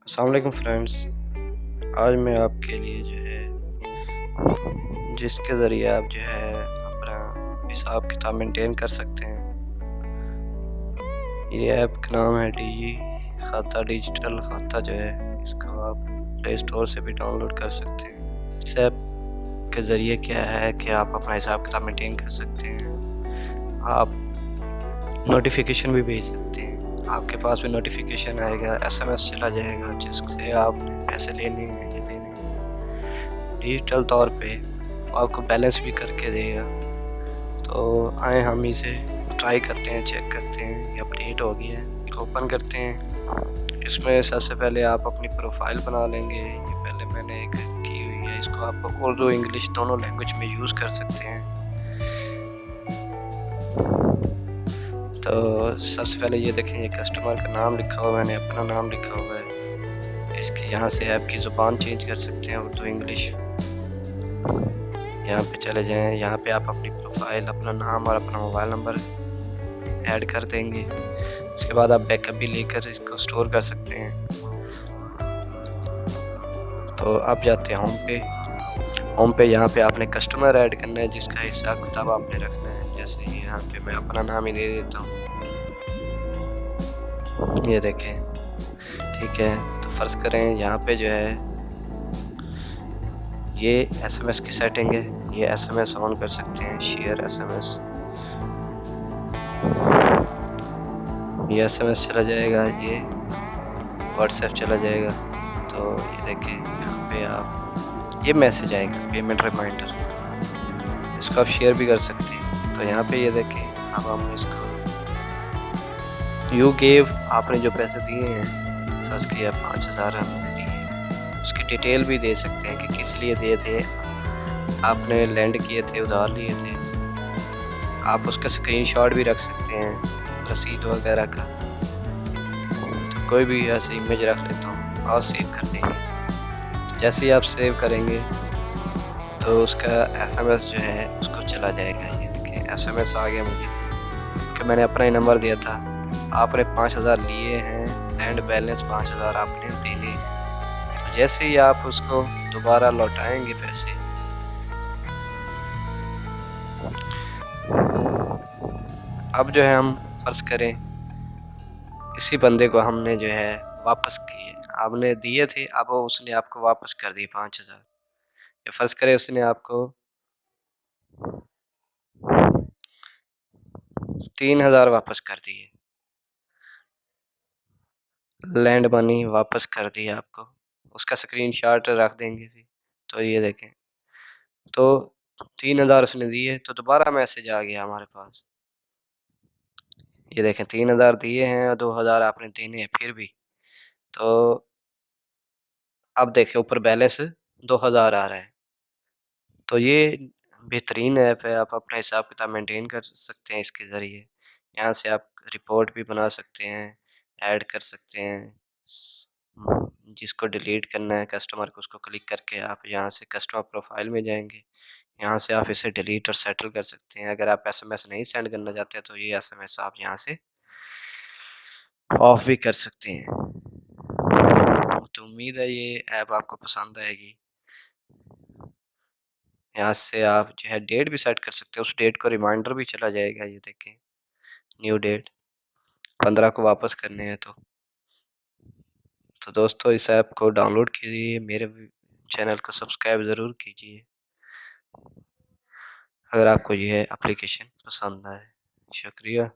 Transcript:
अस्सलाम वालेकुम फ्रेंड्स। आज मैं आपके लिए जो है जिसके ज़रिए आप जो है अपना हिसाब किताब मेंटेन कर सकते हैं। ये ऐप का नाम है डी खाता डिजिटल खाता जो है इसको आप प्ले स्टोर से भी डाउनलोड कर सकते हैं। इस ऐप के ज़रिए क्या है कि आप अपना हिसाब किताब मेंटेन कर सकते हैं। आप नोटिफिकेशन भी भेज सकते हैं। आपके पास भी नोटिफिकेशन आएगा, एसएमएस चला जाएगा जिससे आप पैसे लेने हैं या देने हैं। डिजिटल तौर पे वो आपको बैलेंस भी करके देगा। तो आए हम इसे ट्राई करते हैं, चेक करते हैं ये अपडेट हो गया है। इसको ओपन करते हैं। इसमें सबसे पहले आप अपनी प्रोफाइल बना लेंगे। ये पहले मैंने एक की हुई है। इसको आप उर्दू इंग्लिश दोनों लैंग्वेज में यूज़ कर सकते हैं। तो सबसे पहले ये देखें, ये कस्टमर का नाम लिखा हुआ है, मैंने अपना नाम लिखा हुआ है। इसके यहाँ से ऐप की ज़ुबान चेंज कर सकते हैं, उर्दू इंग्लिश। यहाँ पे चले जाएं, यहाँ पे आप अपनी प्रोफाइल, अपना नाम और अपना मोबाइल नंबर ऐड कर देंगे। उसके बाद आप बैकअप भी लेकर इसको स्टोर कर सकते हैं। तो आप जाते हैं होम पे। होम पे यहाँ पे आपने कस्टमर ऐड करना है जिसका हिसाब किताब आपने रखना है। जैसे कि यहाँ पे मैं अपना नाम ही दे देता हूँ, ये देखें, ठीक है। तो फ़र्ज़ करें यहाँ पे जो है ये एसएमएस की सेटिंग है, ये एसएमएस ऑन कर सकते हैं, शेयर एसएमएस। ये एसएमएस चला जाएगा, ये व्हाट्सएप चला जाएगा। तो ये देखें यहाँ पे आप ये मैसेज आएगा, पेमेंट रिमाइंडर। इसको आप शेयर भी कर सकते हैं। तो यहाँ पे ये देखें, अब हम इसको यू गेव, आपने जो पैसे दिए हैं, फर्स्ट किया 5000 हमने दिए, उसकी डिटेल भी दे सकते हैं कि किस लिए दिए थे, आपने लैंड किए थे, उधार लिए थे। आप उसका स्क्रीनशॉट भी रख सकते हैं, रसीद वगैरह का। तो कोई भी ऐसे इमेज रख लेता हूँ और सेव कर देंगे। तो जैसे ही आप सेव करेंगे तो उसका एसएमएस जो है उसको चला जाएगा। ये देखिए एसएमएस आ गया मुझे, कि मैंने अपना ही नंबर दिया था। आपने 5000 लिए हैं एंड बैलेंस 5000 आपने देने हैं। तो जैसे ही आप उसको दोबारा लौटाएंगे पैसे, अब जो है हम फ़र्ज़ करें इसी बंदे को हमने जो है वापस किए, आपने दिए थे, अब उसने आपको वापस कर दिए 5000। या फ़र्ज़ करें उसने आपको 3000 वापस कर दिए, लैंड मनी वापस कर दिया आपको, उसका स्क्रीनशॉट रख देंगे फिर। तो ये देखें, तो 3000 उसने दिए, तो दोबारा मैसेज आ गया हमारे पास। ये देखें 3000 दिए हैं और 2000 आपने देने हैं फिर भी। तो अब देखें ऊपर बैलेंस 2000 आ रहा है। तो ये बेहतरीन ऐप है, आप अपना हिसाब किताब मेंटेन कर सकते हैं इसके ज़रिए। यहाँ से आप रिपोर्ट भी बना सकते हैं, ऐड कर सकते हैं। जिसको डिलीट करना है कस्टमर को, उसको क्लिक करके आप यहाँ से कस्टमर प्रोफाइल में जाएँगे। यहाँ से आप इसे डिलीट और सेटल कर सकते हैं। अगर आप एसएमएस नहीं सेंड करना चाहते तो ये एसएमएस आप यहाँ से ऑफ भी कर सकते हैं। तो उम्मीद है ये ऐप आपको पसंद आएगी। यहाँ से आप जो है डेट भी सेट कर सकते हैं, उस डेट को रिमाइंडर भी चला जाएगा। ये देखें, न्यू डेट 15 को वापस करने हैं तो दोस्तों इस ऐप को डाउनलोड कीजिए, मेरे चैनल को सब्सक्राइब ज़रूर कीजिए अगर आपको यह एप्लीकेशन पसंद आए। शुक्रिया।